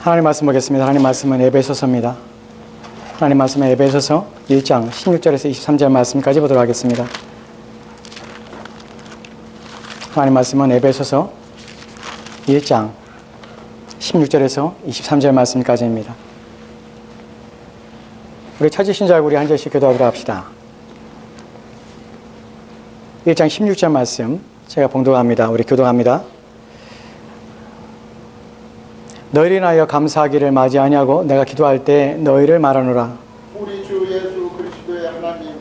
하나님 말씀 보겠습니다. 하나님 말씀은 에베소서입니다. 하나님 말씀은 에베소서 1장 16절에서 23절 말씀까지 보도록 하겠습니다. 하나님 말씀은 에베소서 1장 16절에서 23절 말씀까지입니다. 우리 찾으신 줄 알고 우리 한 절씩 기도하도록 합시다. 1장 16절 말씀 제가 봉독합니다. 우리 교독합니다. 너희를 인하여 감사하기를 마지 아니하고 내가 기도할 때 너희를 말하노라. 우리 주 예수 그리스도의 하나님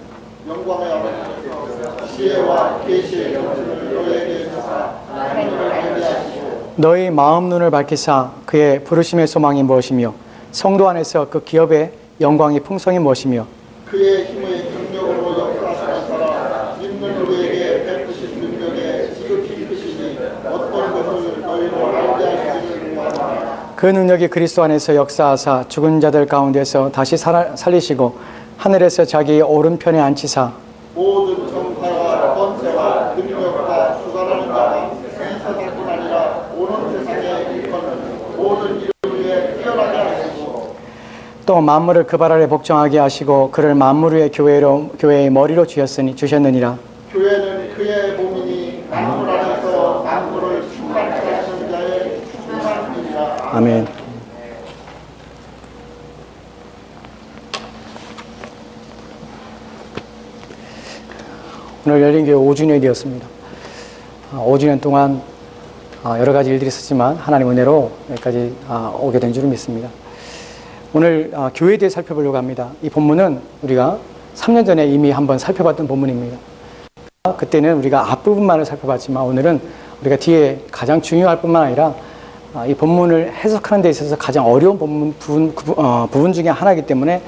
영광의 아버지께서 지혜와 계시의 영을 너희에게 주사 하나님을 알게 하시고 너희 마음 눈을 밝히사 그의 부르심의 소망이 무엇이며 성도 안에서 그 기업의 영광의 풍성이 무엇이며 그의 힘의 능력으로 역사하시는 믿는 우리에게 베푸신 능력에 지극히 크시니 어떤 것을 너희로 알게 하시기를 원하노라. 그 능력이 그리스도 안에서 역사하사 죽은 자들 가운데서 다시 살리시고 하늘에서 자기의 오른편에 앉히사 모든 정파와 권세와 능력과 주관하는 자가 이 세상뿐 아니라 오는 세상에 일컫는 모든 이름 위에 뛰어나게 하시고 또 만물을 그 발 아래 복종하게 하시고 그를 만물 위의 교회의 머리로 주셨느니라. 교회는 그의 몸이니 만물 안에서 만물을 충만케 하시는 자의 충만이니라. 아멘. 오늘 열린교회 5주년이 되었습니다. 5주년 동안 여러 가지 일들이 있었지만 하나님 은혜로 여기까지 오게 된 줄을 믿습니다. 오늘 교회에 대해 살펴보려고 합니다. 이 본문은 우리가 3년 전에 이미 한번 살펴봤던 본문입니다. 그때는 우리가 앞부분만을 살펴봤지만 오늘은 우리가 뒤에 가장 중요할 뿐만 아니라 이 본문을 해석하는 데 있어서 가장 어려운 부분 중에 하나이기 때문에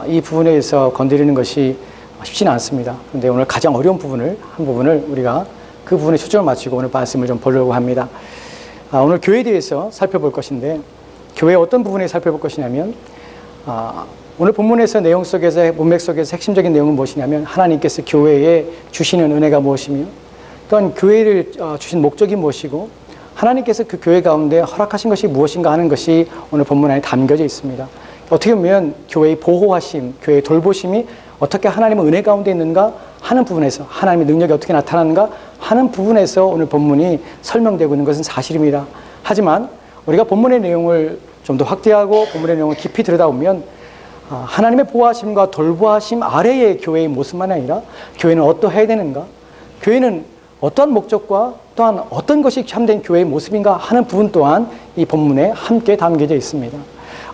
이 부분에 대해서 건드리는 것이 쉽지는 않습니다. 그런데 오늘 가장 어려운 한 부분을 우리가 그 부분에 초점을 맞추고 오늘 말씀을 좀 보려고 합니다. 오늘 교회에 대해서 살펴볼 것인데 교회의 어떤 부분에 살펴볼 것이냐면 오늘 본문에서 내용 속에서 문맥 속에서 핵심적인 내용은 무엇이냐면 하나님께서 교회에 주시는 은혜가 무엇이며 또한 교회를 주신 목적이 무엇이고 하나님께서 그 교회 가운데 허락하신 것이 무엇인가 하는 것이 오늘 본문 안에 담겨져 있습니다. 어떻게 보면 교회의 보호하심, 교회의 돌보심이 어떻게 하나님의 은혜 가운데 있는가 하는 부분에서 하나님의 능력이 어떻게 나타나는가 하는 부분에서 오늘 본문이 설명되고 있는 것은 사실입니다. 하지만 우리가 본문의 내용을 좀 더 확대하고 본문의 내용을 깊이 들여다보면 하나님의 보호하심과 돌보하심 아래의 교회의 모습만 아니라 교회는 어떠해야 되는가, 교회는 어떠한 목적과 또한 어떤 것이 참된 교회의 모습인가 하는 부분 또한 이 본문에 함께 담겨져 있습니다.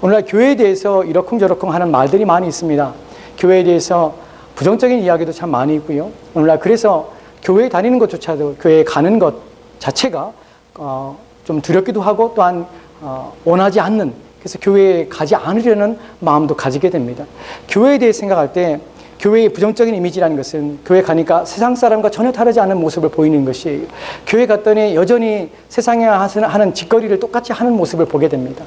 오늘날 교회에 대해서 이러쿵저러쿵 하는 말들이 많이 있습니다. 교회에 대해서 부정적인 이야기도 참 많이 있고요. 오늘날 그래서 교회에 다니는 것조차도 교회에 가는 것 자체가 좀 두렵기도 하고 또한 원하지 않는, 그래서 교회에 가지 않으려는 마음도 가지게 됩니다. 교회에 대해 생각할 때 교회의 부정적인 이미지라는 것은 교회 가니까 세상 사람과 전혀 다르지 않은 모습을 보이는 것이에요. 교회 갔더니 여전히 세상에 하는 짓거리를 똑같이 하는 모습을 보게 됩니다.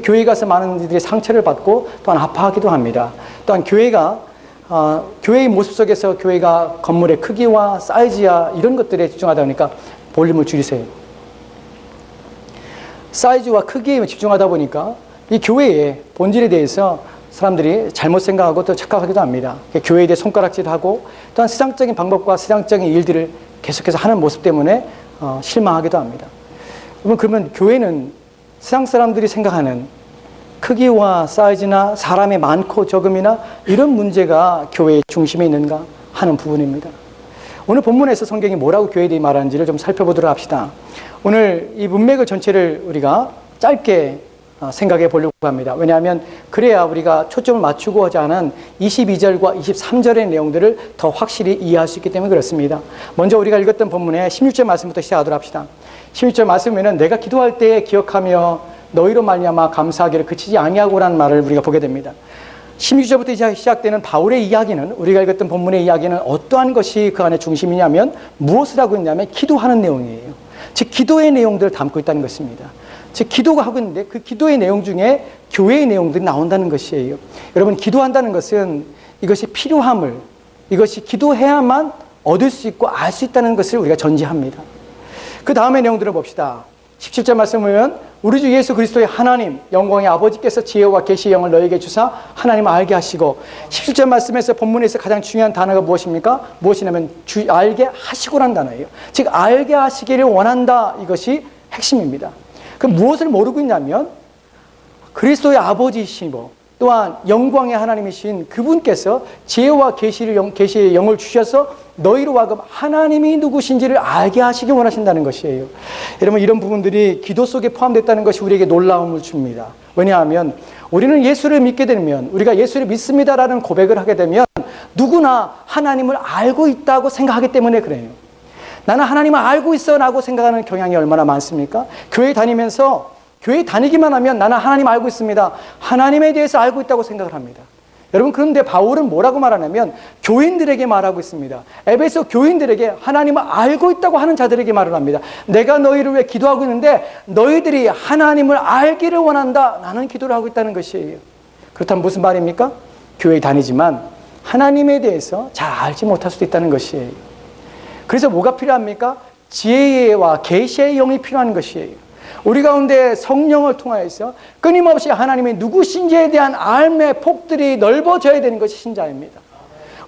교회 가서 많은 이들이 상처를 받고 또한 아파하기도 합니다. 또한 교회의 모습 속에서 교회가 건물의 크기와 사이즈야 이런 것들에 집중하다 보니까 볼륨을 줄이세요. 사이즈와 크기에 집중하다 보니까 이 교회의 본질에 대해서 사람들이 잘못 생각하고 또 착각하기도 합니다. 교회에 대해 손가락질을 하고 또한 세상적인 방법과 세상적인 일들을 계속해서 하는 모습 때문에 실망하기도 합니다. 그러면 교회는 세상 사람들이 생각하는 크기와 사이즈나 사람의 많고 적음이나 이런 문제가 교회의 중심에 있는가 하는 부분입니다. 오늘 본문에서 성경이 뭐라고 교회에 대해 말하는지를 좀 살펴보도록 합시다. 오늘 이 문맥을 전체를 우리가 짧게 생각해 보려고 합니다. 왜냐하면 그래야 우리가 초점을 맞추고자 하는 22절과 23절의 내용들을 더 확실히 이해할 수 있기 때문에 그렇습니다. 먼저 우리가 읽었던 본문의 16절 말씀부터 시작하도록 합시다. 16절 말씀에는 내가 기도할 때 기억하며 너희로 말미암아 감사하기를 그치지 아니하고라는 말을 우리가 보게 됩니다. 16절부터 시작되는 바울의 이야기는, 우리가 읽었던 본문의 이야기는 어떠한 것이 그 안에 중심이냐면 무엇을 하고 있냐면 기도하는 내용이에요. 즉 기도의 내용들을 담고 있다는 것입니다. 즉 기도가 하고 있는데 그 기도의 내용 중에 교회의 내용들이 나온다는 것이에요. 여러분, 기도한다는 것은 이것이 필요함을, 이것이 기도해야만 얻을 수 있고 알 수 있다는 것을 우리가 전제합니다. 그 다음의 내용들을 봅시다. 17절 말씀 보면 우리 주 예수 그리스도의 하나님 영광의 아버지께서 지혜와 계시의 영을 너에게 주사 하나님을 알게 하시고, 17절 말씀에서 본문에서 가장 중요한 단어가 무엇입니까? 무엇이냐면 알게 하시고란 단어예요. 즉 알게 하시기를 원한다, 이것이 핵심입니다. 그럼 무엇을 모르고 있냐면 그리스도의 아버지이시고 또한 영광의 하나님이신 그분께서 지혜와 계시의 영을 주셔서 너희로 하여금 하나님이 누구신지를 알게 하시기 원하신다는 것이에요. 여러분, 이런 부분들이 기도 속에 포함됐다는 것이 우리에게 놀라움을 줍니다. 왜냐하면 우리는 예수를 믿게 되면, 우리가 예수를 믿습니다라는 고백을 하게 되면 누구나 하나님을 알고 있다고 생각하기 때문에 그래요. 나는 하나님을 알고 있어 라고 생각하는 경향이 얼마나 많습니까? 교회 다니기만 하면 나는 하나님 알고 있습니다, 하나님에 대해서 알고 있다고 생각을 합니다. 여러분, 그런데 바울은 뭐라고 말하냐면 교인들에게 말하고 있습니다. 에베소 교인들에게 하나님을 알고 있다고 하는 자들에게 말을 합니다. 내가 너희를 위해 기도하고 있는데 너희들이 하나님을 알기를 원한다, 나는 기도를 하고 있다는 것이에요. 그렇다면 무슨 말입니까? 교회 다니지만 하나님에 대해서 잘 알지 못할 수도 있다는 것이에요. 그래서 뭐가 필요합니까? 지혜와 계시의 영이 필요한 것이에요. 우리 가운데 성령을 통하여서 끊임없이 하나님이 누구신지에 대한 알매 폭들이 넓어져야 되는 것이 신자입니다.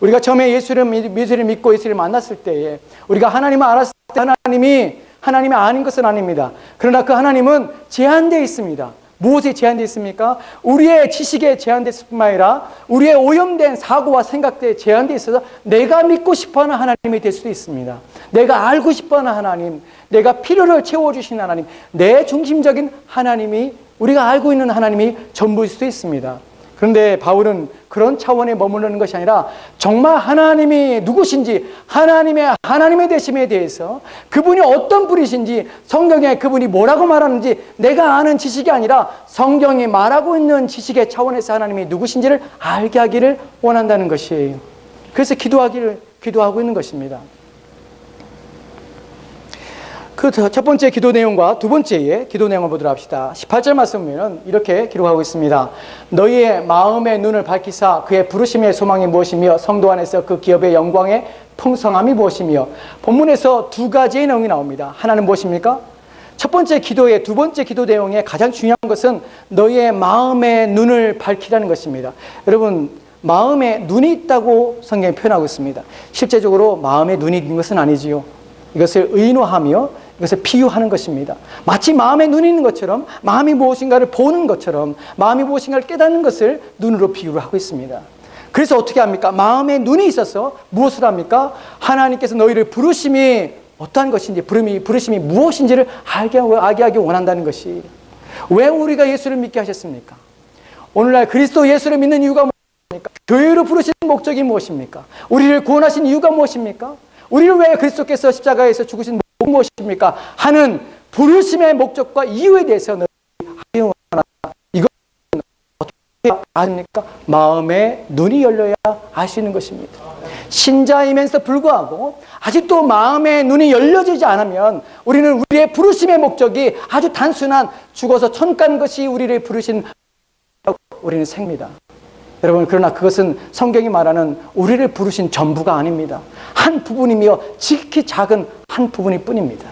우리가 처음에 예수를 믿고 예수를 만났을 때에 우리가 하나님을 알았을 때 하나님이 아닌 것은 아닙니다. 그러나 그 하나님은 제한되어 있습니다. 무엇에 제한되어 있습니까? 우리의 지식에 제한됐을 뿐만 아니라 우리의 오염된 사고와 생각대에 제한되어 있어서 내가 믿고 싶어하는 하나님이 될 수도 있습니다. 내가 알고 싶어하는 하나님, 내가 필요를 채워주신 하나님, 내 중심적인 하나님이, 우리가 알고 있는 하나님이 전부일 수도 있습니다. 그런데 바울은 그런 차원에 머무르는 것이 아니라 정말 하나님이 누구신지, 하나님의 되심에 대해서, 그분이 어떤 분이신지, 성경에 그분이 뭐라고 말하는지 내가 아는 지식이 아니라 성경이 말하고 있는 지식의 차원에서 하나님이 누구신지를 알게 하기를 원한다는 것이에요. 그래서 기도하고 있는 것입니다. 그 첫 번째 기도 내용과 두 번째의 기도 내용을 보도록 합시다. 18절 말씀을 이렇게 기록하고 있습니다. 너희의 마음의 눈을 밝히사 그의 부르심의 소망이 무엇이며 성도 안에서 그 기업의 영광의 풍성함이 무엇이며. 본문에서 두 가지의 내용이 나옵니다. 하나는 무엇입니까? 첫 번째 기도의 두 번째 기도 내용의 가장 중요한 것은 너희의 마음의 눈을 밝히라는 것입니다. 여러분, 마음에 눈이 있다고 성경이 표현하고 있습니다. 실제적으로 마음에 눈이 있는 것은 아니지요. 이것을 의노하며 이것을 비유하는 것입니다. 마치 마음에 눈이 있는 것처럼, 마음이 무엇인가를 보는 것처럼, 마음이 무엇인가를 깨닫는 것을 눈으로 비유를 하고 있습니다. 그래서 어떻게 합니까? 마음에 눈이 있어서 무엇을 합니까? 하나님께서 너희를 부르심이 어떠한 것인지, 부르심이 무엇인지를 알게 하기 원한다는 것이. 왜 우리가 예수를 믿게 하셨습니까? 오늘날 그리스도 예수를 믿는 이유가 무엇입니까? 교회로 부르신 목적이 무엇입니까? 우리를 구원하신 이유가 무엇입니까? 우리를 왜 그리스도께서 십자가에서 죽으신 목적이 무엇입니까? 하는 부르심의 목적과 이유에 대해서 너희 이것은 어떻게 아십니까? 마음의 눈이 열려야 알 수 있는 것입니다. 신자이면서 불구하고 아직도 마음의 눈이 열려지지 않으면 우리는 우리의 부르심의 목적이 아주 단순한 죽어서 천 가는 것이 우리를 부르신, 우리는 생입니다. 여러분, 그러나 그것은 성경이 말하는 우리를 부르신 전부가 아닙니다. 한 부분이며 지극히 작은 한 부분일 뿐입니다.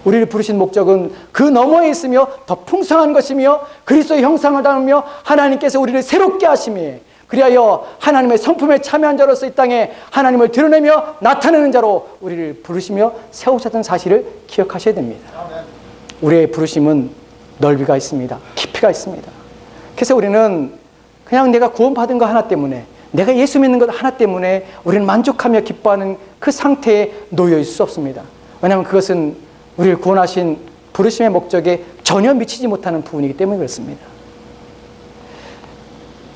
우리를 부르신 목적은 그 너머에 있으며 더 풍성한 것이며 그리스도의 형상을 담으며 하나님께서 우리를 새롭게 하심이, 그리하여 하나님의 성품에 참여한 자로서 이 땅에 하나님을 드러내며 나타내는 자로 우리를 부르시며 세우셨던 사실을 기억하셔야 됩니다. 우리의 부르심은 넓이가 있습니다. 깊이가 있습니다. 그래서 우리는 그냥 내가 구원받은 것 하나 때문에, 내가 예수 믿는 것 하나 때문에 우리는 만족하며 기뻐하는 그 상태에 놓여 있을 수 없습니다. 왜냐하면 그것은 우리를 구원하신 부르심의 목적에 전혀 미치지 못하는 부분이기 때문에 그렇습니다.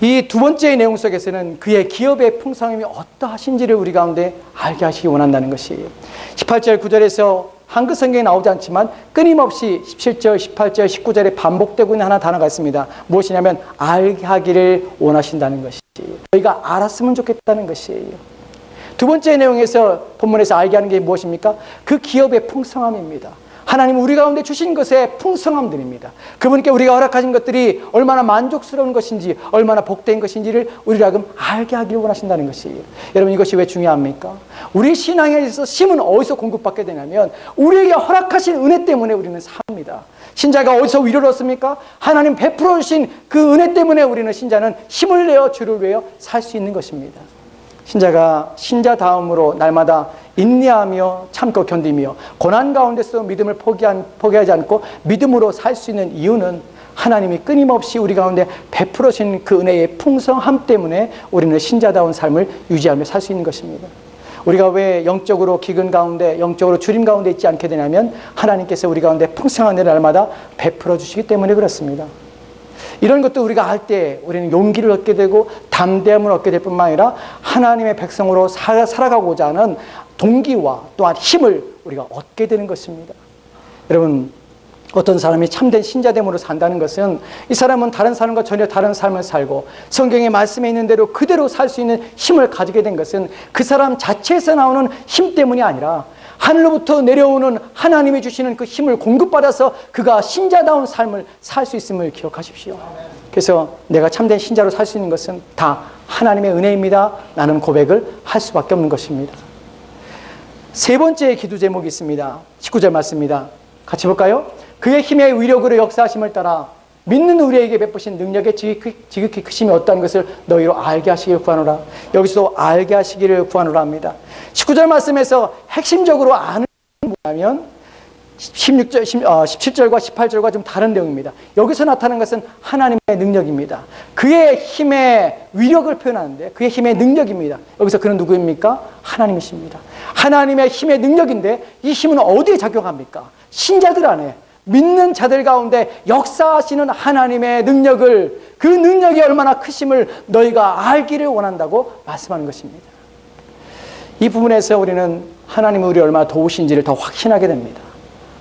이 두 번째의 내용 속에서는 그의 기업의 풍성함이 어떠하신지를 우리 가운데 알게 하시기 원한다는 것이에요. 18절 9절에서 한글 성경에 나오지 않지만 끊임없이 17절, 18절, 19절에 반복되고 있는 하나 단어가 있습니다. 무엇이냐면 알게 하기를 원하신다는 것이에요. 저희가 알았으면 좋겠다는 것이에요. 두 번째 내용에서 본문에서 알게 하는 게 무엇입니까? 그 기업의 풍성함입니다. 하나님 우리 가운데 주신 것의 풍성함들입니다. 그분께 우리가 허락하신 것들이 얼마나 만족스러운 것인지, 얼마나 복된 것인지를 우리를 하여금 알게 하기를 원하신다는 것이에요. 여러분, 이것이 왜 중요합니까? 우리 신앙에 있어서 힘은 어디서 공급받게 되냐면 우리에게 허락하신 은혜 때문에 우리는 삽니다. 신자가 어디서 위로를 얻습니까? 하나님 베풀어 주신 그 은혜 때문에 우리는 신자는 힘을 내어 주를 위하여 살 수 있는 것입니다. 신자가 신자다움으로 날마다 인내하며 참고 견디며 고난 가운데서 믿음을 포기하지 않고 믿음으로 살 수 있는 이유는 하나님이 끊임없이 우리 가운데 베풀어 주신 그 은혜의 풍성함 때문에 우리는 신자다운 삶을 유지하며 살 수 있는 것입니다. 우리가 왜 영적으로 기근 가운데, 영적으로 주림 가운데 있지 않게 되냐면 하나님께서 우리 가운데 풍성한 은혜를 날마다 베풀어 주시기 때문에 그렇습니다. 이런 것도 우리가 할 때 우리는 용기를 얻게 되고 담대함을 얻게 될 뿐만 아니라 하나님의 백성으로 살아가고자 하는 동기와 또한 힘을 우리가 얻게 되는 것입니다. 여러분, 어떤 사람이 참된 신자됨으로 산다는 것은 이 사람은 다른 사람과 전혀 다른 삶을 살고 성경의 말씀에 있는 대로 그대로 살 수 있는 힘을 가지게 된 것은 그 사람 자체에서 나오는 힘 때문이 아니라 하늘로부터 내려오는 하나님이 주시는 그 힘을 공급받아서 그가 신자다운 삶을 살 수 있음을 기억하십시오. 그래서 내가 참된 신자로 살 수 있는 것은 다 하나님의 은혜입니다. 라는 고백을 할 수밖에 없는 것입니다. 세 번째 기도 제목이 있습니다. 19절 말씀입니다. 같이 볼까요? 그의 힘의 위력으로 역사하심을 따라 믿는 우리에게 베푸신 능력의 지극히 크심이 어떠한 것을 너희로 알게 하시기를 구하노라. 여기서도 알게 하시기를 구하노라 합니다. 19절 말씀에서 핵심적으로 아는 것은 뭐냐면 17절과 18절과 좀 다른 내용입니다. 여기서 나타나는 것은 하나님의 능력입니다. 그의 힘의 위력을 표현하는데 그의 힘의 능력입니다. 여기서 그는 누구입니까? 하나님이십니다. 하나님의 힘의 능력인데 이 힘은 어디에 작용합니까? 신자들 안에, 믿는 자들 가운데 역사하시는 하나님의 능력을, 그 능력이 얼마나 크심을 너희가 알기를 원한다고 말씀하는 것입니다. 이 부분에서 우리는 하나님이 우리를 얼마나 도우신지를 더 확신하게 됩니다.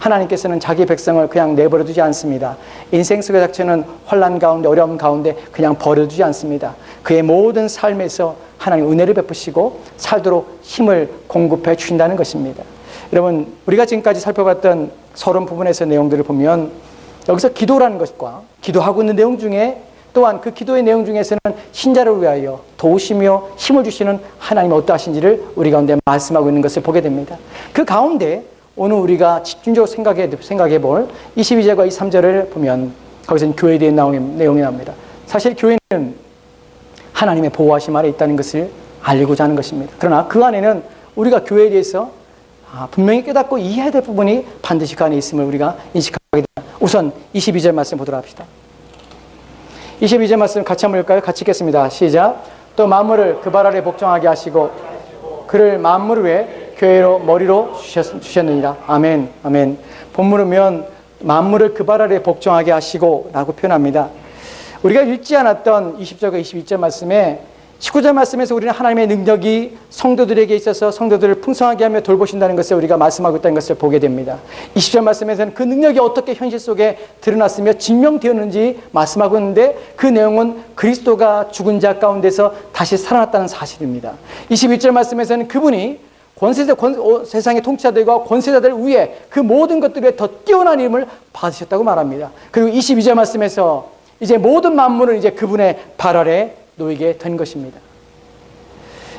하나님께서는 자기 백성을 그냥 내버려 두지 않습니다. 인생 속의 자체는 혼란 가운데, 어려움 가운데 그냥 버려두지 않습니다. 그의 모든 삶에서 하나님 은혜를 베푸시고 살도록 힘을 공급해 주신다는 것입니다. 여러분, 우리가 지금까지 살펴봤던 서론 부분에서 내용들을 보면 여기서 기도라는 것과 기도하고 있는 내용 중에 또한 그 기도의 내용 중에서는 신자를 위하여 도우시며 힘을 주시는 하나님이 어떠하신지를 우리 가운데 말씀하고 있는 것을 보게 됩니다. 그 가운데 오늘 우리가 집중적으로 생각해 볼 22절과 23절을 보면 거기서는 교회에 대한 내용이 나옵니다. 사실 교회는 하나님의 보호하심 아래 있다는 것을 알고자 하는 것입니다. 그러나 그 안에는 우리가 교회에 대해서 분명히 깨닫고 이해해야 될 부분이 반드시 그 안에 있음을 우리가 인식하게 됩니다. 우선 22절 말씀 보도록 합시다. 22절 말씀 같이 한번 읽을까요? 같이 읽겠습니다. 시작. 또 만물을 그 발 아래 복종하게 하시고 그를 만물 위에 교회로 머리로 주셨느니라. 아멘. 아멘. 본문을 보면 만물을 그 발 아래 복종하게 하시고 라고 표현합니다. 우리가 읽지 않았던 20절과 22절 말씀에 19절 말씀에서 우리는 하나님의 능력이 성도들에게 있어서 성도들을 풍성하게 하며 돌보신다는 것을 우리가 말씀하고 있다는 것을 보게 됩니다. 20절 말씀에서는 그 능력이 어떻게 현실 속에 드러났으며 증명되었는지 말씀하고 있는데 그 내용은 그리스도가 죽은 자 가운데서 다시 살아났다는 사실입니다. 21절 말씀에서는 그분이 세상의 통치자들과 권세자들 위에 그 모든 것들 위에 더 뛰어난 힘을 받으셨다고 말합니다. 그리고 22절 말씀에서 이제 모든 만물은 이제 그분의 발 아래 놓이게 된 것입니다.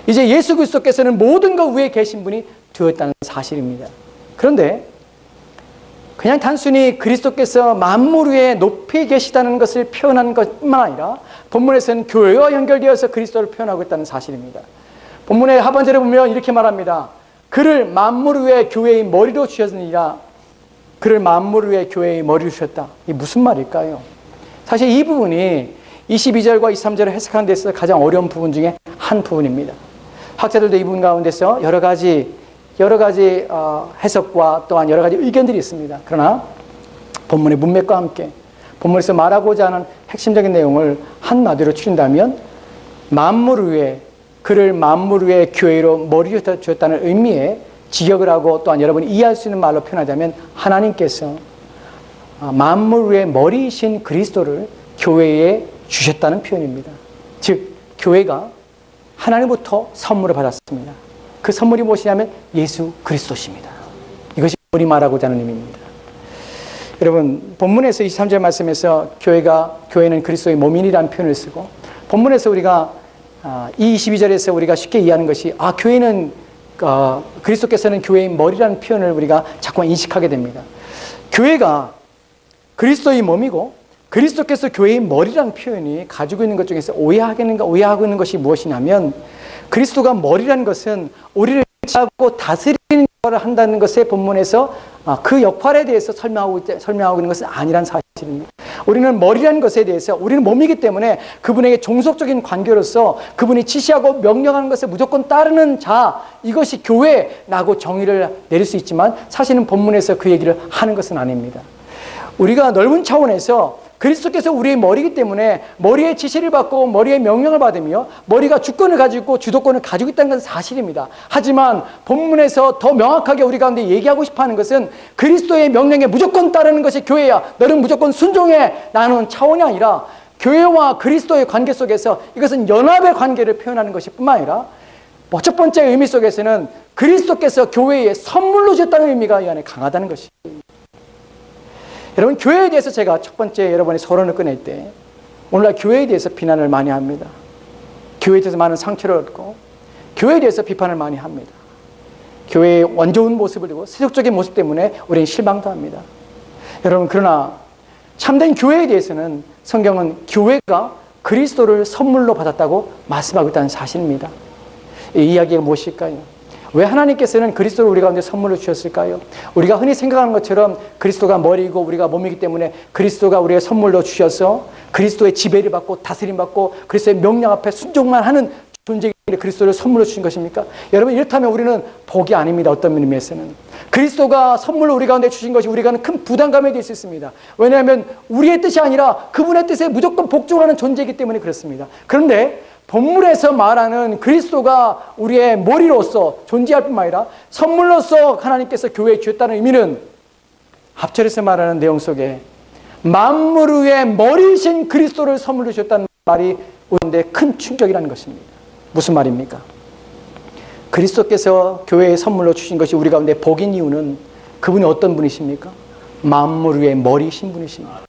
이제 예수 그리스도께서는 모든 것 위에 계신 분이 되었다는 사실입니다. 그런데 그냥 단순히 그리스도께서 만물 위에 높이 계시다는 것을 표현한 것뿐만 아니라 본문에서는 교회와 연결되어서 그리스도를 표현하고 있다는 사실입니다. 본문의 하반절에 보면 이렇게 말합니다. 그를 만물 위에 교회의 머리로 주셨느니라. 그를 만물 위에 교회의 머리로 주셨다. 이게 무슨 말일까요? 사실 이 부분이 22절과 23절을 해석하는 데 있어서 가장 어려운 부분 중에 한 부분입니다. 학자들도 이 부분 가운데서 여러 가지 해석과 또한 여러 가지 의견들이 있습니다. 그러나 본문의 문맥과 함께 본문에서 말하고자 하는 핵심적인 내용을 한마디로 추린다면 만물 위에 그를 만물 위에 교회로 머리로 주었다는 의미의 직역을 하고 또한 여러분이 이해할 수 있는 말로 표현하자면 하나님께서 만물 위에 머리이신 그리스도를 교회에 주셨다는 표현입니다. 즉 교회가 하나님부터 선물을 받았습니다. 그 선물이 무엇이냐면 예수 그리스도십니다. 이것이 우리 말하고자 하는 의미입니다. 여러분, 본문에서 23절 말씀에서 교회는 그리스도의 몸이라는 표현을 쓰고 본문에서 우리가 이 22절에서 우리가 쉽게 이해하는 것이 교회는 그리스도께서는 교회의 머리라는 표현을 우리가 자꾸만 인식하게 됩니다. 교회가 그리스도의 몸이고 그리스도께서 교회의 머리라는 표현이 가지고 있는 것 중에서 오해하고 있는 것이 무엇이냐면, 그리스도가 머리라는 것은 우리를 지하고 다스리는 것을 한다는 것에 본문에서 그 역할에 대해서 설명하고 있는 것은 아니란 사실입니다. 우리는 머리라는 것에 대해서, 우리는 몸이기 때문에 그분에게 종속적인 관계로서 그분이 지시하고 명령하는 것에 무조건 따르는 자, 이것이 교회라고 정의를 내릴 수 있지만 사실은 본문에서 그 얘기를 하는 것은 아닙니다. 우리가 넓은 차원에서 그리스도께서 우리의 머리이기 때문에 머리의 지시를 받고 머리의 명령을 받으며 머리가 주권을 가지고 주도권을 가지고 있다는 것은 사실입니다. 하지만 본문에서 더 명확하게 우리 가운데 얘기하고 싶어하는 것은 그리스도의 명령에 무조건 따르는 것이 교회야, 너는 무조건 순종해 라는 차원이 아니라, 교회와 그리스도의 관계 속에서 이것은 연합의 관계를 표현하는 것이 뿐만 아니라, 첫 번째 의미 속에서는 그리스도께서 교회에 선물로 주셨다는 의미가 이 안에 강하다는 것입니다. 여러분, 교회에 대해서 제가 첫 번째 여러분의 서론을 꺼낼 때 오늘날 교회에 대해서 비난을 많이 합니다. 교회에 대해서 많은 상처를 얻고 교회에 대해서 비판을 많이 합니다. 교회의 원좋은 모습을 두고 세속적인 모습 때문에 우리는 실망도 합니다. 여러분, 그러나 참된 교회에 대해서는 성경은 교회가 그리스도를 선물로 받았다고 말씀하고 있다는 사실입니다. 이 이야기가 무엇일까요? 왜 하나님께서는 그리스도를 우리 가운데 선물로 주셨을까요? 우리가 흔히 생각하는 것처럼 그리스도가 머리이고 우리가 몸이기 때문에 그리스도가 우리의 선물로 주셔서 그리스도의 지배를 받고 다스림 받고 그리스도의 명령 앞에 순종만 하는 존재이기 때문에 그리스도를 선물로 주신 것입니까? 여러분, 이렇다면 우리는 복이 아닙니다. 어떤 의미에서는 그리스도가 선물로 우리 가운데 주신 것이 우리가 큰 부담감이 될 수 있습니다. 왜냐하면 우리의 뜻이 아니라 그분의 뜻에 무조건 복종하는 존재이기 때문에 그렇습니다. 그런데 본문에서 말하는 그리스도가 우리의 머리로서 존재할 뿐만 아니라 선물로서 하나님께서 교회에 주셨다는 의미는, 합절에서 말하는 내용 속에 만물 위의 머리이신 그리스도를 선물로 주셨다는 말이 우리한테 큰 충격이라는 것입니다. 무슨 말입니까? 그리스도께서 교회에 선물로 주신 것이 우리 가운데 복인 이유는 그분이 어떤 분이십니까? 만물 위의 머리이신 분이십니다.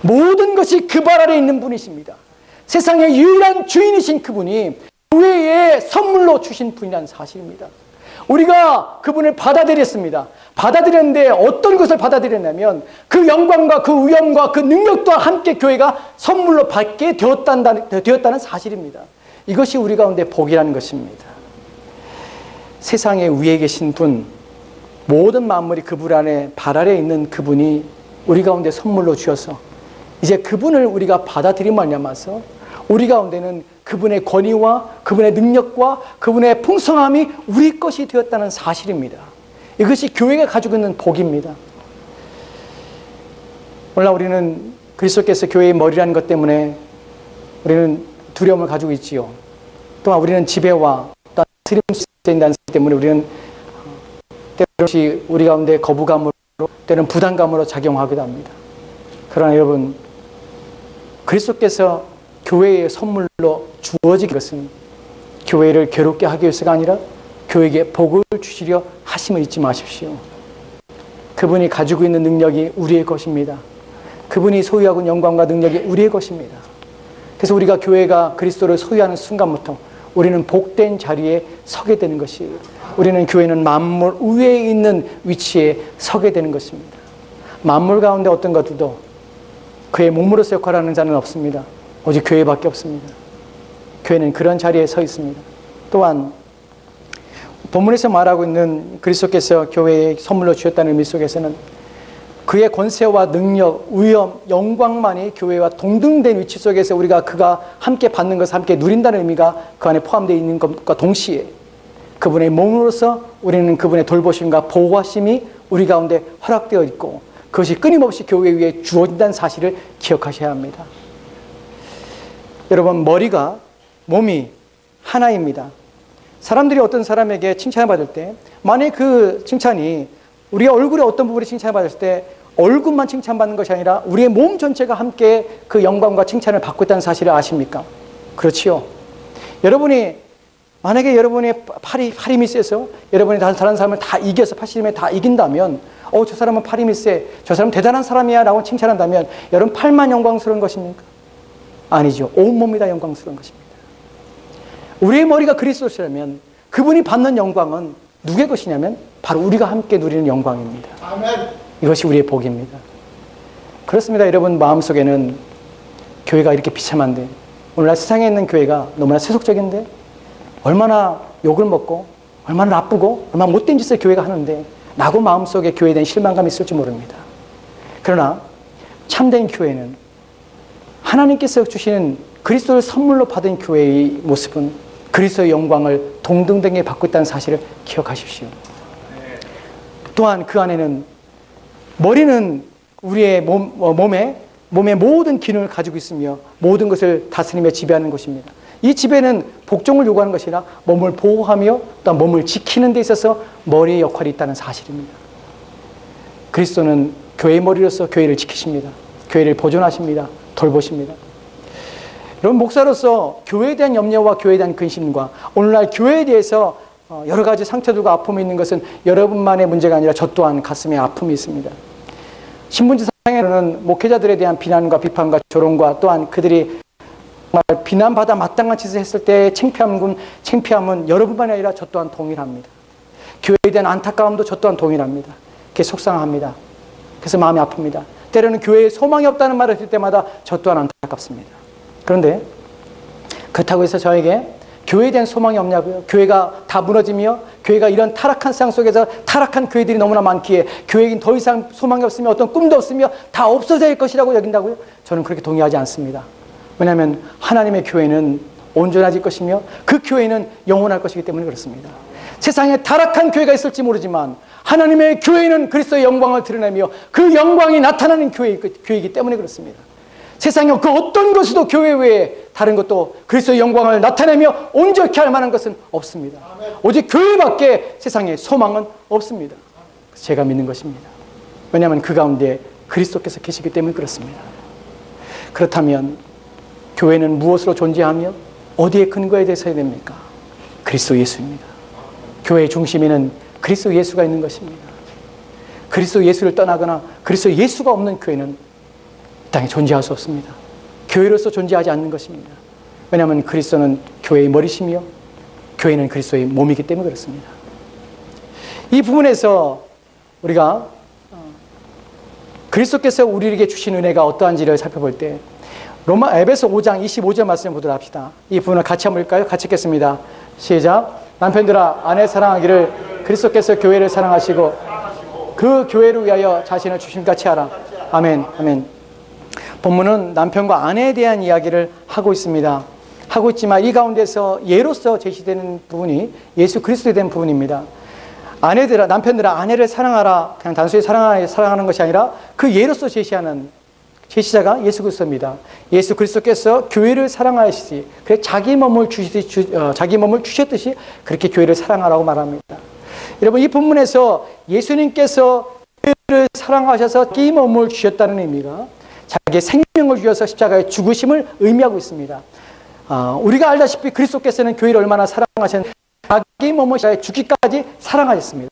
모든 것이 그 발 아래에 있는 분이십니다. 세상의 유일한 주인이신 그분이 교회에 선물로 주신 분이라는 사실입니다. 우리가 그분을 받아들였습니다. 받아들였는데 어떤 것을 받아들였냐면 그 영광과 그 위엄과 그 능력과 함께 교회가 선물로 받게 되었다는 사실입니다. 이것이 우리 가운데 복이라는 것입니다. 세상의 위에 계신 분, 모든 만물이 그분 안에 발 아래에 있는 그분이 우리 가운데 선물로 주셔서 이제 그분을 우리가 받아들임을 말미암아서 우리 가운데는 그분의 권위와 그분의 능력과 그분의 풍성함이 우리 것이 되었다는 사실입니다. 이것이 교회가 가지고 있는 복입니다. 오늘날 우리는 그리스도께서 교회의 머리라는 것 때문에 우리는 두려움을 가지고 있지요. 또한 우리는 지배와 또한 다스림 수 있다는 사실 때문에 우리는 때로는 우리 가운데 거부감으로 때로는 부담감으로 작용하기도 합니다. 그러나 여러분, 그리스도께서 교회의 선물로 주어진 것은 교회를 괴롭게 하기 위해서가 아니라 교회에게 복을 주시려 하심을 잊지 마십시오. 그분이 가지고 있는 능력이 우리의 것입니다. 그분이 소유하고 있는 영광과 능력이 우리의 것입니다. 그래서 우리가 교회가 그리스도를 소유하는 순간부터 우리는 복된 자리에 서게 되는 것이에요. 우리는 교회는 만물 위에 있는 위치에 서게 되는 것입니다. 만물 가운데 어떤 것들도 그의 몸으로서 역할하는 자는 없습니다. 오직 교회밖에 없습니다. 교회는 그런 자리에 서 있습니다. 또한 본문에서 말하고 있는 그리스도께서 교회에 선물로 주셨다는 의미 속에서는 그의 권세와 능력, 위엄, 영광만이 교회와 동등된 위치 속에서 그가 함께 받는 것을 함께 누린다는 의미가 그 안에 포함되어 있는 것과 동시에 그분의 몸으로서 우리는 그분의 돌보심과 보호하심이 우리 가운데 허락되어 있고 그것이 끊임없이 교회 위에 주어진다는 사실을 기억하셔야 합니다. 여러분, 몸이 하나입니다. 사람들이 어떤 사람에게 칭찬을 받을 때 만약에 그 칭찬이 우리의 얼굴의 어떤 부분이 칭찬을 받았을 때 얼굴만 칭찬받는 것이 아니라 우리의 몸 전체가 함께 그 영광과 칭찬을 받고 있다는 사실을 아십니까? 그렇지요. 만약에 여러분의 팔이 힘이 세서 여러분이 다른 사람을 다 이겨서 80에 다 이긴다면 저 사람은 팔 힘이 세, 저 사람은 대단한 사람이야 라고 칭찬한다면 여러분 팔만 영광스러운 것입니까? 아니죠. 온몸이 다 영광스러운 것입니다. 우리의 머리가 그리스도시라면 그분이 받는 영광은 누구의 것이냐면 바로 우리가 함께 누리는 영광입니다. 아멘. 이것이 우리의 복입니다. 그렇습니다. 여러분 마음속에는 교회가 이렇게 비참한데, 오늘날 세상에 있는 교회가 너무나 세속적인데, 얼마나 욕을 먹고 얼마나 나쁘고 얼마나 못된 짓을 교회가 하는데 라고 마음속에 교회에 대한 실망감이 있을지 모릅니다. 그러나 참된 교회는 하나님께서 주시는 그리스도를 선물로 받은 교회의 모습은 그리스도의 영광을 동등되게 받고 있다는 사실을 기억하십시오. 또한 그 안에는 머리는 우리의 몸의 모든 기능을 가지고 있으며 모든 것을 다스리며 지배하는 것입니다. 이 지배는 복종을 요구하는 것이 아니라 몸을 보호하며 또 몸을 지키는 데 있어서 머리의 역할이 있다는 사실입니다. 그리스도는 교회의 머리로서 교회를 지키십니다. 교회를 보존하십니다. 돌보십니다. 여러분 목사로서 교회에 대한 염려와 교회에 대한 근심과 오늘날 교회에 대해서 여러 가지 상처들과 아픔이 있는 것은 여러분만의 문제가 아니라 저 또한 가슴에 아픔이 있습니다. 신문지상에는 목회자들에 대한 비난과 비판과 조롱과 또한 그들이 정말 비난받아 마땅한 짓을 했을 때의 창피함은 여러분만이 아니라 저 또한 동일합니다. 교회에 대한 안타까움도 저 또한 동일합니다. 그게 속상합니다. 그래서 마음이 아픕니다. 때로는 교회에 소망이 없다는 말을 들을 때마다 저 또한 안타깝습니다. 그런데 그렇다고 해서 저에게 교회에 대한 소망이 없냐고요? 교회가 다 무너지며 교회가 이런 타락한 세상 속에서 타락한 교회들이 너무나 많기에 교회에겐 더 이상 소망이 없으며 어떤 꿈도 없으며 다 없어질 것이라고 여긴다고요? 저는 그렇게 동의하지 않습니다. 왜냐하면 하나님의 교회는 온전해질 것이며 그 교회는 영원할 것이기 때문에 그렇습니다. 세상에 타락한 교회가 있을지 모르지만 하나님의 교회는 그리스도의 영광을 드러내며 그 영광이 나타나는 교회이기 때문에 그렇습니다. 세상에 그 어떤 것에도 교회 외에 다른 것도 그리스도의 영광을 나타내며 온전케 할 만한 것은 없습니다. 오직 교회밖에 세상에 소망은 없습니다. 제가 믿는 것입니다. 왜냐하면 그 가운데 그리스도께서 계시기 때문에 그렇습니다. 그렇다면 교회는 무엇으로 존재하며 어디에 근거해 서야 됩니까? 그리스도 예수입니다. 교회의 중심에는 그리스도 예수가 있는 것입니다. 그리스도 예수를 떠나거나 그리스도 예수가 없는 교회는 땅에 존재할 수 없습니다. 교회로서 존재하지 않는 것입니다. 왜냐하면 그리스도는 교회의 머리시며 교회는 그리스도의 몸이기 때문에 그렇습니다. 이 부분에서 우리가 그리스도께서 우리에게 주신 은혜가 어떠한지를 살펴볼 때 에베소 5장 25절 말씀을 보도록 합시다. 이 부분을 같이 한번 볼까요? 같이 읽겠습니다. 시작. 남편들아 아내 사랑하기를 그리스도께서 교회를 사랑하시고 그 교회를 위하여 자신을 주심같이 하라. 아멘. 아멘. 본문은 남편과 아내에 대한 이야기를 하고 있습니다. 하고 있지만 이 가운데서 예로서 제시되는 부분이 예수 그리스도에 대한 부분입니다. 남편들아 아내를 사랑하라. 그냥 단순히 사랑하는 것이 아니라 그 예로서 제시하는 제시자가 예수 그리스도입니다. 예수 그리스도께서 교회를 사랑하시지, 그래서 자기 몸을 주셨듯이 그렇게 교회를 사랑하라고 말합니다. 여러분 이 본문에서 예수님께서 교회를 사랑하셔서 자기 몸을 주셨다는 의미가 자기의 생명을 주셔서 십자가에 죽으심을 의미하고 있습니다. 우리가 알다시피 그리스도께서는 교회를 얼마나 사랑하셨는지 자기 몸을 십자가에 죽기까지 사랑하셨습니다.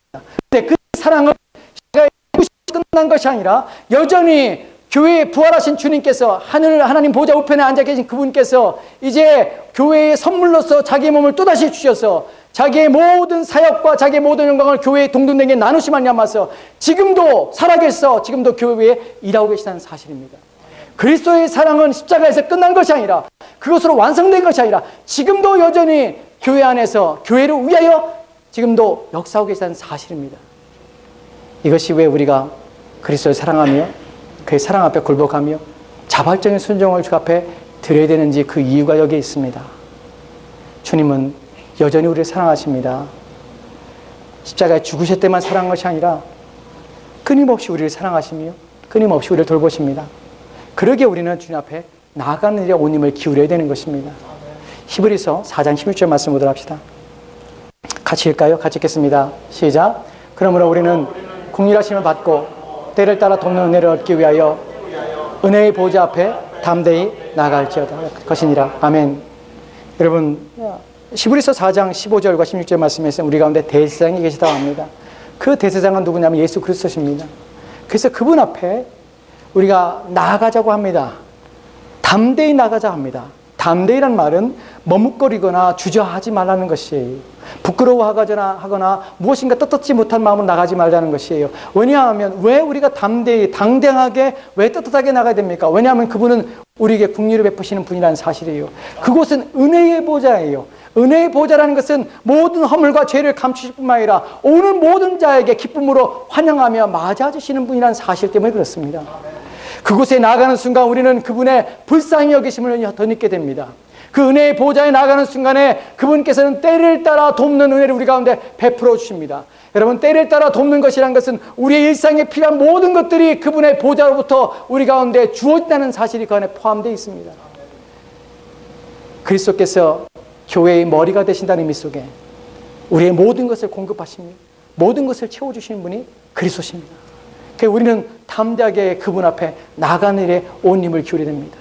그런데 그 사랑은 십자가에 죽으심이 끝난 것이 아니라 여전히 교회에 부활하신 주님께서 하나님 보좌 우편에 앉아 계신 그분께서 이제 교회의 선물로서 자기의 몸을 또다시 주셔서 자기의 모든 사역과 자기의 모든 영광을 교회에 동등되게 나누심을 말미암아서 지금도 살아계셔서 지금도 교회에 일하고 계시다는 사실입니다. 그리스도의 사랑은 십자가에서 끝난 것이 아니라 그것으로 완성된 것이 아니라 지금도 여전히 교회 안에서 교회를 위하여 지금도 역사하고 계시다는 사실입니다. 이것이 왜 우리가 그리스도를 사랑하며 그의 사랑 앞에 굴복하며 자발적인 순종을 주 앞에 드려야 되는지 그 이유가 여기에 있습니다. 주님은 여전히 우리를 사랑하십니다. 십자가에 죽으실 때만 사랑한 것이 아니라 끊임없이 우리를 사랑하시며 끊임없이 우리를 돌보십니다. 그러기에 우리는 주님 앞에 나아가는 일에 온 힘을 기울여야 되는 것입니다. 히브리서 4장 16절 말씀 보도록 합시다. 같이 읽을까요? 같이 읽겠습니다. 시작. 그러므로 우리는 긍휼하심을 받고 때를 따라 돕는 은혜를 얻기 위하여 은혜의 보좌 앞에 담대히 나아갈지어다 것이니라. 아멘. 여러분 히브리서 4장 15절과 16절 말씀에서 우리 가운데 대제사장이 계시다고 합니다. 그 대제사장은 누구냐면 예수 그리스도십니다. 그래서 그분 앞에 우리가 나아가자고 합니다. 담대히 나가자 합니다. 담대히란 말은 머뭇거리거나 주저하지 말라는 것이에요. 부끄러워하거나 무엇인가 떳떳지 못한 마음으로 나가지 말자는 것이에요. 왜냐하면 왜 우리가 담대히 당당하게 왜 떳떳하게 나가야 됩니까? 왜냐하면 그분은 우리에게 긍휼을 베푸시는 분이라는 사실이에요. 그곳은 은혜의 보좌예요. 은혜의 보좌라는 것은 모든 허물과 죄를 감추실 뿐만 아니라 오는 모든 자에게 기쁨으로 환영하며 맞아주시는 분이라는 사실 때문에 그렇습니다. 그곳에 나가는 순간 우리는 그분의 불쌍히 여기심을 덧입게 됩니다. 그 은혜의 보좌에 나가는 순간에 그분께서는 때를 따라 돕는 은혜를 우리 가운데 베풀어 주십니다. 여러분, 때를 따라 돕는 것이란 것은 우리의 일상에 필요한 모든 것들이 그분의 보좌로부터 우리 가운데 주어진다는 사실이 그 안에 포함되어 있습니다. 그리스도께서 교회의 머리가 되신다는 의미 속에 우리의 모든 것을 공급하시며 모든 것을 채워주시는 분이 그리스도십니다. 그래서 우리는 담대하게 그분 앞에 나가는 일에 온 힘을 기울여야 됩니다.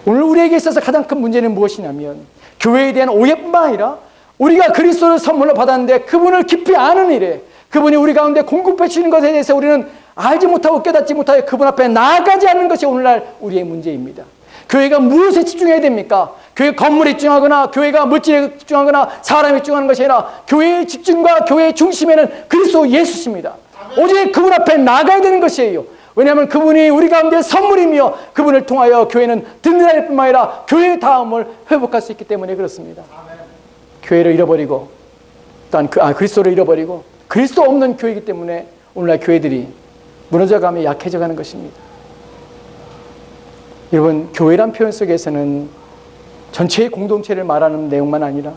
오늘 우리에게 있어서 가장 큰 문제는 무엇이냐면 교회에 대한 오해뿐만 아니라 우리가 그리스도를 선물로 받았는데 그분을 깊이 아는 일에 그분이 우리 가운데 공급해 주시는 것에 대해서 우리는 알지 못하고 깨닫지 못하여 그분 앞에 나아가지 않는 것이 오늘날 우리의 문제입니다. 교회가 무엇에 집중해야 됩니까? 교회 건물에 집중하거나 교회가 물질에 집중하거나 사람에 집중하는 것이 아니라 교회의 집중과 교회의 중심에는 그리스도 예수십니다. 오직 그분 앞에 나가야 되는 것이에요. 왜냐하면 그분이 우리 가운데 선물이며 그분을 통하여 교회는 든든할 뿐만 아니라 교회의 다음을 회복할 수 있기 때문에 그렇습니다. 교회를 잃어버리고 또한 그리스도를 잃어버리고 그리스도 없는 교회이기 때문에 오늘날 교회들이 무너져가며 약해져가는 것입니다. 여러분, 교회란 표현 속에서는 전체의 공동체를 말하는 내용만 아니라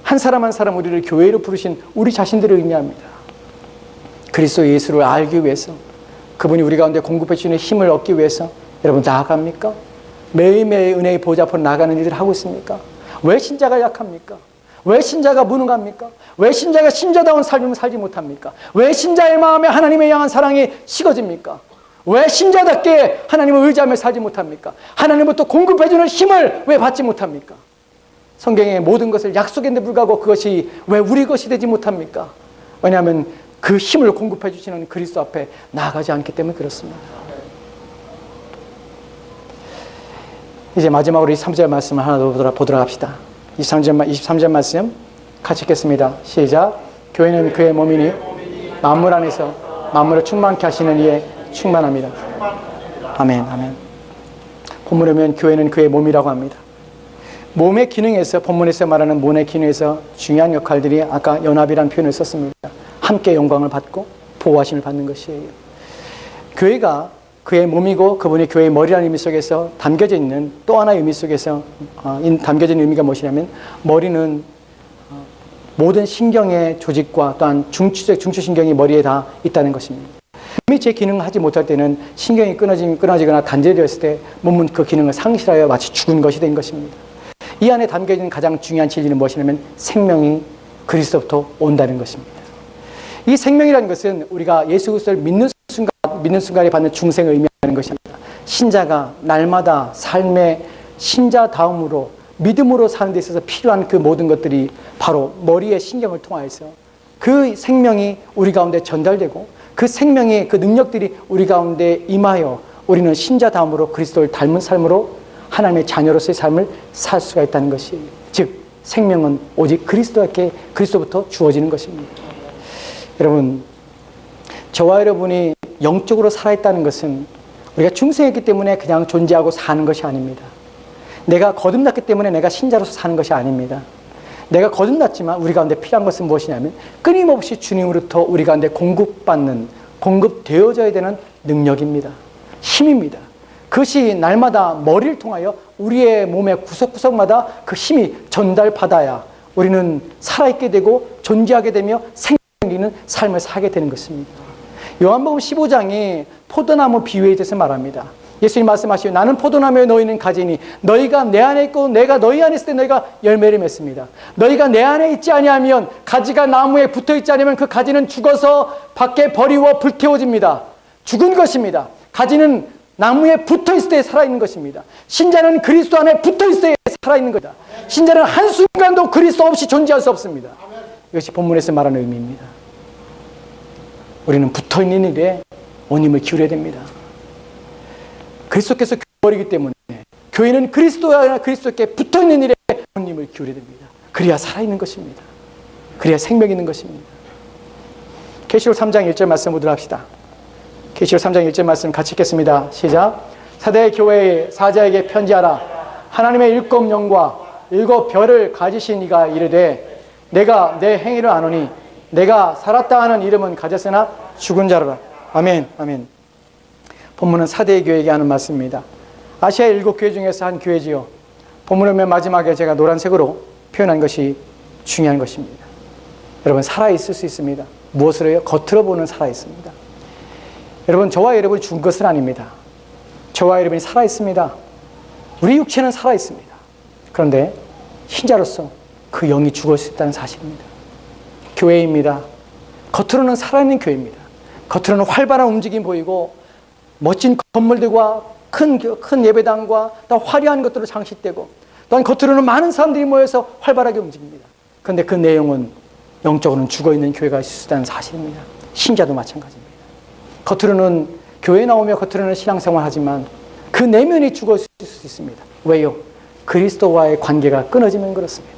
한 사람 한 사람 우리를 교회로 부르신 우리 자신들을 의미합니다. 그리스도 예수를 알기 위해서 그분이 우리 가운데 공급해 주시는 힘을 얻기 위해서 여러분 나아갑니까? 매일매일 은혜의 보좌 앞으로 나가는 일을 하고 있습니까? 왜 신자가 약합니까? 왜 신자가 무능합니까? 왜 신자가 신자다운 삶을 살지 못합니까? 왜 신자의 마음에 하나님을 향한 사랑이 식어집니까? 왜 신자답게 하나님을 의지하며 살지 못합니까? 하나님부터 공급해주는 힘을 왜 받지 못합니까? 성경의 모든 것을 약속했는데 불구하고 그것이 왜 우리 것이 되지 못합니까? 왜냐하면 그 힘을 공급해 주시는 그리스도 앞에 나아가지 않기 때문에 그렇습니다. 이제 마지막으로 이 3절 말씀을 하나 더 보도록 합시다. 23절 말씀 같이 읽겠습니다. 시작. 교회는 그의 몸이니 만물 안에서 만물을 충만케 하시는 이의 충만합니다. 아멘, 아멘. 본문에 보면 교회는 그의 몸이라고 합니다. 몸의 기능에서, 본문에서 말하는 몸의 기능에서 중요한 역할들이 아까 연합이라는 표현을 썼습니다. 함께 영광을 받고 보호하심을 받는 것이에요. 교회가 그의 몸이고 그분이 교회의 머리라는 의미 속에서 담겨져 있는 또 하나의 의미 속에서 담겨진 의미가 무엇이냐면 머리는 모든 신경의 조직과 또한 중추신경이 머리에 다 있다는 것입니다. 몸이 제 기능을 하지 못할 때는 신경이 끊어지거나 단절되었을 때 몸은 그 기능을 상실하여 마치 죽은 것이 된 것입니다. 이 안에 담겨진 가장 중요한 진리는 무엇이냐면 생명이 그리스도부터 온다는 것입니다. 이 생명이라는 것은 우리가 예수 그리스도를 믿는 순간에 받는 중생을 의미하는 것입니다. 신자가 날마다 삶의 신자다움으로 믿음으로 사는 데 있어서 필요한 그 모든 것들이 바로 머리의 신경을 통하여서 그 생명이 우리 가운데 전달되고 그 생명의 그 능력들이 우리 가운데 임하여 우리는 신자다움으로 그리스도를 닮은 삶으로 하나님의 자녀로서의 삶을 살 수가 있다는 것이에요. 즉 생명은 오직 그리스도부터 주어지는 것입니다. 여러분, 저와 여러분이 영적으로 살아있다는 것은 우리가 중생이기 때문에 그냥 존재하고 사는 것이 아닙니다. 내가 거듭났기 때문에 내가 신자로서 사는 것이 아닙니다. 내가 거듭났지만 우리 가운데 필요한 것은 무엇이냐면 끊임없이 주님으로부터 우리 가운데 공급되어져야 되는 능력입니다. 힘입니다. 그것이 날마다 머리를 통하여 우리의 몸의 구석구석마다 그 힘이 전달받아야 우리는 살아있게 되고 존재하게 되며 생기는 삶을 살게 되는 것입니다. 요한복음 15장이 포도나무 비유에 대해서 말합니다. 예수님 말씀하시오. 나는 포도나무에 너희는 가지니 너희가 내 안에 있고 내가 너희 안에 있을 때 너희가 열매를 맺습니다. 너희가 내 안에 있지 아니하면 가지가 나무에 붙어 있지 않으면 그 가지는 죽어서 밖에 버리워 불태워집니다. 죽은 것입니다. 가지는 나무에 붙어 있을 때 살아있는 것입니다. 신자는 그리스도 안에 붙어 있을 때 살아있는 것이다. 신자는 한순간도 그리스도 없이 존재할 수 없습니다. 이것이 본문에서 말하는 의미입니다. 우리는 붙어있는 일에 온 힘을 기울여야 됩니다. 그리스도께서 머리이기 때문에 교회는 그리스도와 그리스도께 붙어있는 일에 힘을 기울여야 됩니다. 그래야 살아있는 것입니다. 그래야 생명이 있는 것입니다. 계시록 3장 1절 말씀 보도록 합시다. 계시록 3장 1절 말씀 같이 읽겠습니다. 시작. 사대 교회의 사자에게 편지하라. 하나님의 일곱 영과 일곱 별을 가지신 이가 이르되 내가 내 행위를 아노니 내가 살았다 하는 이름은 가졌으나 죽은 자로라. 아멘. 아멘. 본문은 사대 교회에게 하는 말씀입니다. 아시아의 일곱 교회 중에서 한 교회지요. 본문의 맨 마지막에 제가 노란색으로 표현한 것이 중요한 것입니다. 여러분, 살아있을 수 있습니다. 무엇으로요? 겉으로 보는 살아있습니다. 여러분, 저와 여러분이 죽은 것은 아닙니다. 저와 여러분이 살아있습니다. 우리 육체는 살아있습니다. 그런데 신자로서 그 영이 죽었다는 사실입니다. 교회입니다. 겉으로는 살아있는 교회입니다. 겉으로는 활발한 움직임 보이고 멋진 건물들과 큰 예배당과 또 화려한 것들로 장식되고 또한 겉으로는 많은 사람들이 모여서 활발하게 움직입니다. 그런데 그 내용은 영적으로는 죽어있는 교회가 있을 수 있다는 사실입니다. 신자도 마찬가지입니다. 겉으로는 교회에 나오며 겉으로는 신앙생활 하지만 그 내면이 죽어있을 수 있습니다. 왜요? 그리스도와의 관계가 끊어지면 그렇습니다.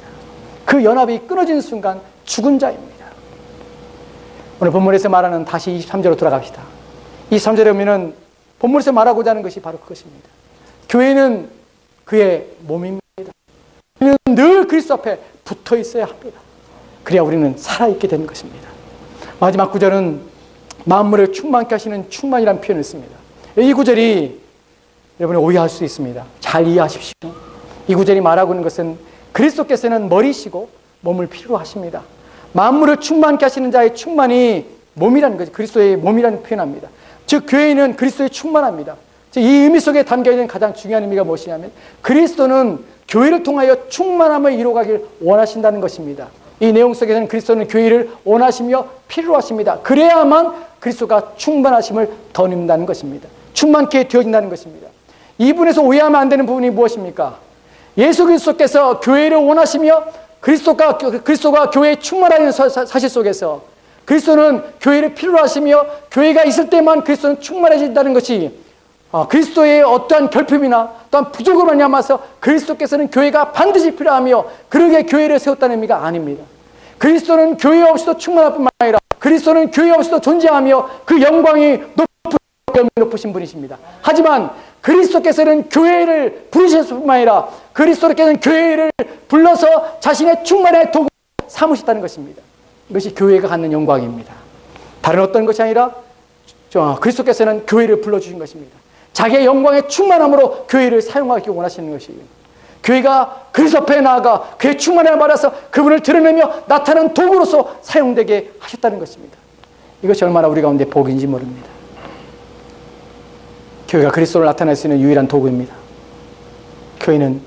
그 연합이 끊어지는 순간 죽은 자입니다. 오늘 본문에서 말하는 다시 23절로 돌아갑시다. 23절에 보면 본문에서 말하고자 하는 것이 바로 그것입니다. 교회는 그의 몸입니다. 우리는 늘 그리스도 앞에 붙어 있어야 합니다. 그래야 우리는 살아있게 되는 것입니다. 마지막 구절은 만물을 충만케 하시는 충만이라는 표현을 씁니다. 이 구절이 여러분이 오해할 수 있습니다. 잘 이해하십시오. 이 구절이 말하고 있는 것은 그리스도께서는 머리시고 몸을 필요로 하십니다. 만물을 충만케 하시는 자의 충만이 몸이라는 거죠. 그리스도의 몸이라는 표현합니다. 즉 교회는 그리스도에 충만합니다. 즉 이 의미 속에 담겨있는 가장 중요한 의미가 무엇이냐면 그리스도는 교회를 통하여 충만함을 이루어가길 원하신다는 것입니다. 이 내용 속에서는 그리스도는 교회를 원하시며 필요로 하십니다. 그래야만 그리스도가 충만하심을 더 입는다는 것입니다. 충만케 되어진다는 것입니다. 이 부분에서 오해하면 안 되는 부분이 무엇입니까? 예수 그리스도께서 교회를 원하시며 그리스도가 교회에 충만하는 사실 속에서 그리스도는 교회를 필요로 하시며 교회가 있을 때만 그리스도는 충만해진다는 것이 그리스도의 어떠한 결핍이나 또한 부족을 말미암아서 그리스도께서는 교회가 반드시 필요하며 그러기에 교회를 세웠다는 의미가 아닙니다. 그리스도는 교회 없이도 충만할 뿐만 아니라 그리스도는 교회 없이도 존재하며 그 영광이 높으신 분이십니다. 하지만 그리스도께서는 교회를 부르셨을 뿐만 아니라 그리스도께서는 교회를 불러서 자신의 충만의 도구 삼으셨다는 것입니다. 이것이 교회가 갖는 영광입니다. 다른 어떤 것이 아니라 그리스도께서는 교회를 불러주신 것입니다. 자기의 영광의 충만함으로 교회를 사용하기 원하시는 것이에요. 교회가 그리스도 앞에 나아가 그의 충만함을 받아서 그분을 드러내며 나타나는 도구로서 사용되게 하셨다는 것입니다. 이것이 얼마나 우리 가운데 복인지 모릅니다. 교회가 그리스도를 나타낼 수 있는 유일한 도구입니다. 교회는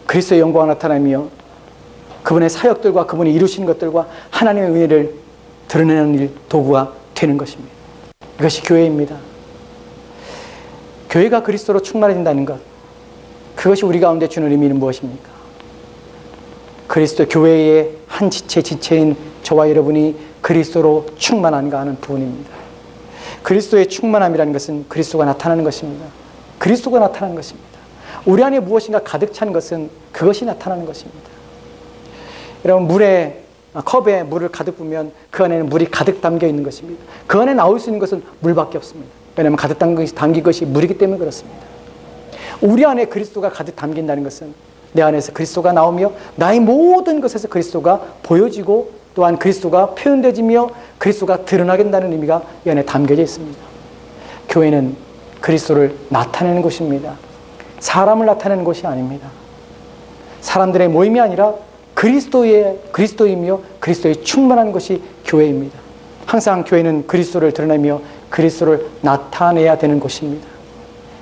그리스도의 영광을 나타내며 그분의 사역들과 그분이 이루신 것들과 하나님의 은혜를 드러내는 도구가 되는 것입니다. 이것이 교회입니다. 교회가 그리스도로 충만해진다는 것, 그것이 우리 가운데 주는 의미는 무엇입니까? 그리스도 교회의 한 지체인 저와 여러분이 그리스도로 충만한가 하는 부분입니다. 그리스도의 충만함이라는 것은 그리스도가 나타나는 것입니다. 그리스도가 나타나는 것입니다. 우리 안에 무엇인가 가득 찬 것은 그것이 나타나는 것입니다. 여러분, 컵에 물을 가득 부으면 그 안에는 물이 가득 담겨 있는 것입니다. 그 안에 나올 수 있는 것은 물밖에 없습니다. 왜냐하면 가득 담긴 것이 물이기 때문에 그렇습니다. 우리 안에 그리스도가 가득 담긴다는 것은 내 안에서 그리스도가 나오며 나의 모든 것에서 그리스도가 보여지고 또한 그리스도가 표현되지며 그리스도가 드러나게 된다는 의미가 이 안에 담겨져 있습니다. 교회는 그리스도를 나타내는 곳입니다. 사람을 나타내는 곳이 아닙니다. 사람들의 모임이 아니라 그리스도이며 그리스도에 충만한 것이 교회입니다. 항상 교회는 그리스도를 드러내며 그리스도를 나타내야 되는 곳입니다.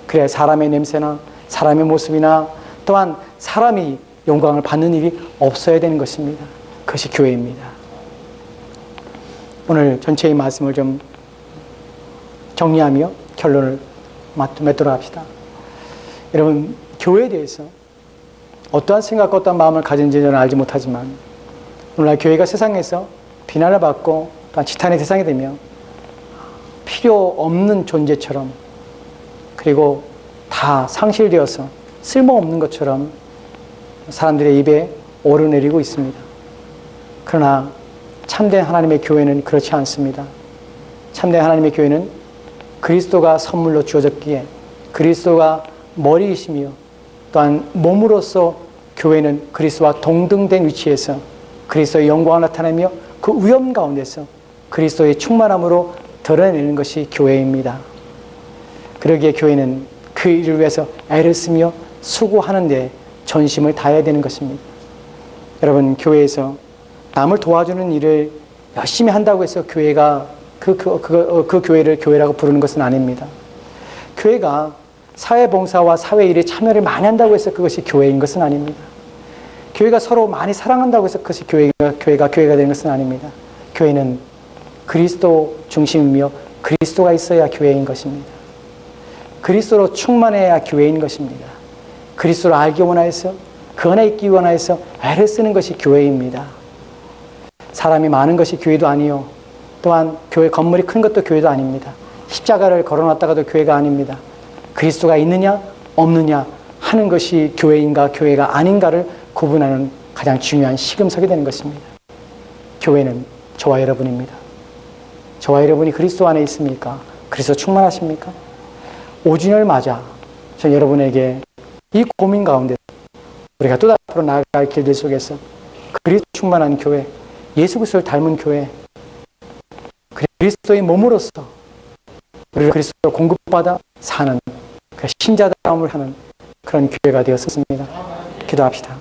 그래야 사람의 냄새나 사람의 모습이나 또한 사람이 영광을 받는 일이 없어야 되는 것입니다. 그것이 교회입니다. 오늘 전체의 말씀을 좀 정리하며 결론을 맺도록 합시다. 여러분, 교회에 대해서 어떠한 생각과 어떠한 마음을 가진지 저는 알지 못하지만 오늘날 교회가 세상에서 비난을 받고 또한 지탄의 대상이 되며 필요 없는 존재처럼 그리고 다 상실되어서 쓸모없는 것처럼 사람들의 입에 오르내리고 있습니다. 그러나 참된 하나님의 교회는 그렇지 않습니다. 참된 하나님의 교회는 그리스도가 선물로 주어졌기에 그리스도가 머리이시며 또한 몸으로서 교회는 그리스도와 동등된 위치에서 그리스도의 영광을 나타내며 그 위엄 가운데서 그리스도의 충만함으로 드러내는 것이 교회입니다. 그러기에 교회는 그 일을 위해서 애를 쓰며 수고하는 데 전심을 다해야 되는 것입니다. 여러분, 교회에서 남을 도와주는 일을 열심히 한다고 해서 교회가 그 교회를 교회라고 부르는 것은 아닙니다. 교회가 사회봉사와 사회일에 참여를 많이 한다고 해서 그것이 교회인 것은 아닙니다. 교회가 서로 많이 사랑한다고 해서 그것이 교회가 되는 것은 아닙니다. 교회는 그리스도 중심이며 그리스도가 있어야 교회인 것입니다. 그리스도로 충만해야 교회인 것입니다. 그리스도를 알기 원하여서 그 안에 있기 원하여서 애를 쓰는 것이 교회입니다. 사람이 많은 것이 교회도 아니요, 또한 교회 건물이 큰 것도 교회도 아닙니다. 십자가를 걸어놨다가도 교회가 아닙니다. 그리스도가 있느냐 없느냐 하는 것이 교회인가 교회가 아닌가를 구분하는 가장 중요한 시금석이 되는 것입니다. 교회는 저와 여러분입니다. 저와 여러분이 그리스도 안에 있습니까? 그리스도 충만하십니까? 5주년을 맞아 저 여러분에게 이 고민 가운데 우리가 또 앞으로 나아갈 길들 속에서 그리스도 충만한 교회, 예수 그리스도를 닮은 교회, 그리스도의 몸으로서 우리를 그리스도로 공급받아 사는 그 신자다움을 하는 그런 교회가 되었습니다. 기도합시다.